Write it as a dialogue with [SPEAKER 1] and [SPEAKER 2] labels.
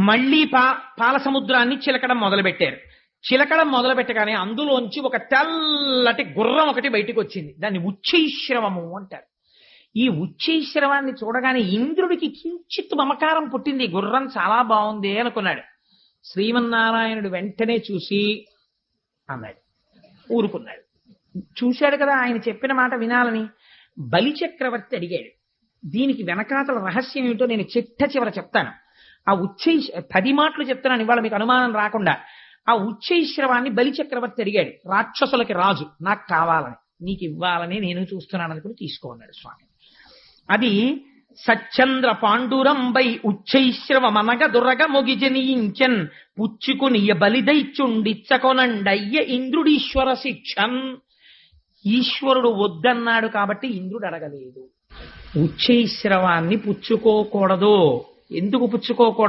[SPEAKER 1] మళ్లీ పాల సముద్రాన్ని చిలకడం మొదలుపెట్టారు. చిలకడం మొదలు పెట్టగానే అందులోంచి ఒక తెల్లటి గుర్రం ఒకటి బయటికి వచ్చింది. దాన్ని ఉచ్చైశ్రవము అంటారు. ఈ ఉచ్చైశ్రవాన్ని చూడగానే ఇంద్రుడికి కించిత్ మమకారం పుట్టింది. గుర్రం చాలా బాగుంది అనుకున్నాడు. శ్రీమన్నారాయణుడు వెంటనే చూసి అన్నాడు, ఊరుకున్నాడు. చూశాడు కదా ఆయన చెప్పిన మాట వినాలని. బలిచక్రవర్తి అడిగాడు. దీనికి వెనకాతల రహస్యం ఏమిటో నేను చిట్ట చెప్తాను. ఆ 10 మాటలు చెప్తున్నాను ఇవాళ మీకు అనుమానం రాకుండా. ఆ ఉచ్చైశ్రవాన్ని బలిచక్రవర్తి అడిగాడు. రాక్షసులకి రాజు, నాకు కావాలని, నీకు ఇవ్వాలని నేను చూస్తున్నాను అనుకుని తీసుకోన్నాడు స్వామి. అది సచ్చంద్ర పాండురంబై ఉచ్చైశ్రవమనగ దురగ మొగిజనీయించన్ పుచ్చుకునియ బలిదైచుండిచ్చకొనండయ్య ఇంద్రుడీశ్వర శిక్షన్. ఈశ్వరుడు వద్దన్నాడు కాబట్టి ఇంద్రుడు అడగలేదు. ఉచ్చైశ్రవాన్ని పుచ్చుకోకూడదు. ఎందుకు పుచ్చుకోకూడదు?